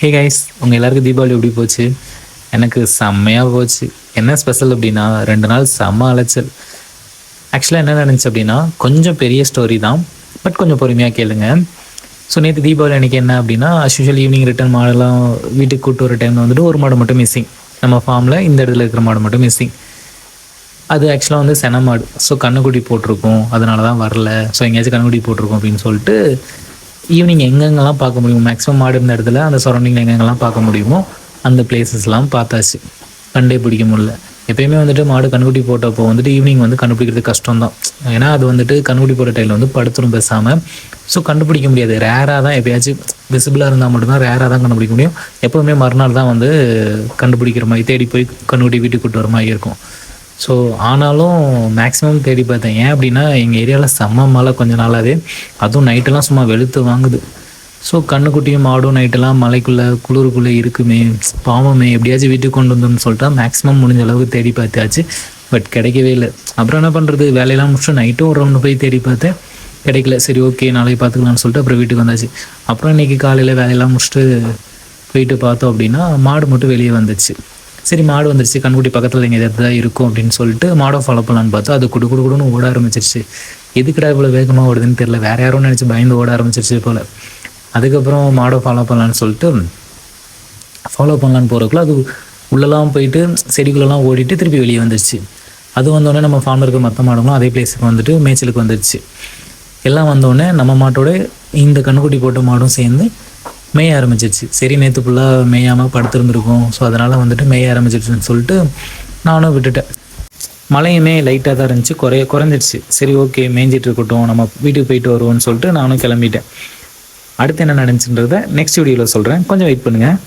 Hey guys, உங்கள் எல்லாருக்கும் தீபாவளி எப்படி போச்சு? எனக்கு செம்மையாக போச்சு. என்ன ஸ்பெஷல் அப்படின்னா 2 நாள் செம்ம அலைச்சல். ஆக்சுவலாக என்ன நடந்துச்சு அப்படின்னா கொஞ்சம் பெரிய ஸ்டோரி தான், பட் கொஞ்சம் பொறுமையாக கேளுங்க. ஸோ நேற்று தீபாவளி அன்றைக்கி என்ன அப்படின்னா யூஷுவல் ஈவினிங் ரிட்டர்ன் மாடெல்லாம் வீட்டுக்கு கூட்டு வர டைமில் வந்துட்டு ஒரு மாடு மட்டும் மிஸ்ஸிங். நம்ம ஃபார்மில் இந்த இடத்துல இருக்கிற மாடு மட்டும் மிஸ்ஸிங். அது ஆக்சுவலாக வந்து சென மாடு. ஸோ கண்ணுக்குட்டி போட்டிருக்கோம், அதனால தான் வரல. ஸோ எங்கேயாச்சும் கண்ணுக்குட்டி போட்டிருக்கோம் அப்படின்னு சொல்லிட்டு ஈவினிங் எங்கெங்கெல்லாம் பார்க்க முடியுமோ, மேக்ஸிமம் மாடு இருந்த இடத்துல அந்த சரௌண்டிங்கில் எங்கெங்கெல்லாம் பார்க்க முடியுமோ அந்த பிளேசஸ்லாம் பார்த்தாச்சு. கண்டே பிடிக்க முடியல. எப்பயுமே வந்துட்டு மாடு கண்ணுக்குட்டி போட்டப்போ வந்துட்டு ஈவினிங் வந்து கண்டுபிடிக்கிறது கஷ்டம் தான். ஏன்னா அது வந்துட்டு கண்ணுக்குட்டி போட்ட டைமில் வந்து படுத்துரும் பேசாமல். ஸோ கண்டுபிடிக்க முடியாது. ரேராக தான் எப்பயாச்சும் விசிபிளாக இருந்தால் மட்டும்தான் ரேராக தான் கண்டுபிடிக்க முடியும். எப்போவுமே மறுநாள் தான் வந்து கண்டுபிடிக்கிற மாதிரி தேடி போய் கண்ணுக்குட்டி வீட்டுக்கு கூட்டு வர மாதிரி இருக்கும். ஸோ ஆனாலும் மேக்ஸிமம் தேடி பார்த்தேன். ஏன் அப்படின்னா எங்கள் ஏரியாவில் செம்ம மழை கொஞ்ச நாளாகவே. அதுவும் நைட்டெல்லாம் சும்மா வெளுத்து வாங்குது. ஸோ கண்ணுக்குட்டியும் மாடும் நைட்டெல்லாம் மலைக்குள்ளே குளிருக்குள்ளே இருக்குமே, பாவமே, எப்படியாச்சும் வீட்டுக்கு கொண்டு வந்தோம்னு சொல்லிட்டு மேக்ஸிமம் முடிஞ்ச அளவுக்கு தேடி பார்த்தாச்சு. பட் கிடைக்கவே இல்லை. அப்புறம் என்ன பண்ணுறது, வேலையெல்லாம் முடிச்சுட்டு நைட்டும் ஒரு ரவுண்டு போய் தேடி பார்த்தேன், கிடைக்கல. சரி ஓகே நாளைக்கு பார்த்துக்கலாம்னு சொல்லிட்டு அப்புறம் வீட்டுக்கு வந்தாச்சு. அப்புறம் இன்றைக்கி காலையில் வேலையெல்லாம் முடிச்சுட்டு போயிட்டு பார்த்தோம் அப்படின்னா மாடு மட்டும் வெளியே வந்துச்சு. சரி மாடு வந்துருச்சு, கண்ணுக்குட்டி பக்கத்தில் எங்கே எதாவது தான் இருக்கும் அப்படின்னு சொல்லிட்டு மாடை ஃபாலோ பண்ணலான்னு பார்த்தா அது குடுன்னு ஓட ஆரம்பிச்சிருச்சு. எதுக்குடா இவ்வளோ வேகமாக ஓடுதுன்னு தெரியல, வேறு யாரும் நினச்சி பயந்து ஓட ஆரம்பிச்சிருச்சு போல். அதுக்கப்புறம் மாடை ஃபாலோ பண்ணலான்னு சொல்லிட்டு ஃபாலோ பண்ணலான்னு போகிறதுக்குள்ள அது உள்ளெல்லாம் போயிட்டு செடிக்குள்ளெல்லாம் ஓடிட்டு திருப்பி வெளியே வந்துருச்சு. அது வந்தோடனே நம்ம ஃபார்மில் இருக்க மற்ற மாடுகளும் அதே பிளேஸுக்கு வந்துட்டு மேய்ச்சலுக்கு வந்துருச்சு. எல்லாம் வந்தோடனே நம்ம மாட்டோட இந்த கண்ணுக்குட்டி போட்ட மாடும் சேர்ந்து மேய ஆரம்பிச்சிருச்சு. சரி நேற்று ஃபுல்லாக மேயாமல் படுத்துருந்துருக்கும், ஸோ அதனால் வந்துட்டு மேய ஆரம்பிச்சிருச்சுன்னு சொல்லிட்டு நானும் விட்டுட்டேன். மழையுமே லைட்டாக தான் இருந்துச்சு, குறைஞ்சிடுச்சு. சரி ஓகே மேய்ஞ்சிட்டு இருக்கட்டும், நம்ம வீட்டுக்கு போயிட்டு வருவோம்னு சொல்லிட்டு நானும் கிளம்பிட்டேன். அடுத்து என்ன நடந்துச்சுன்றதை நெக்ஸ்ட் வீடியோவில் சொல்கிறேன், கொஞ்சம் வெயிட் பண்ணுங்கள்.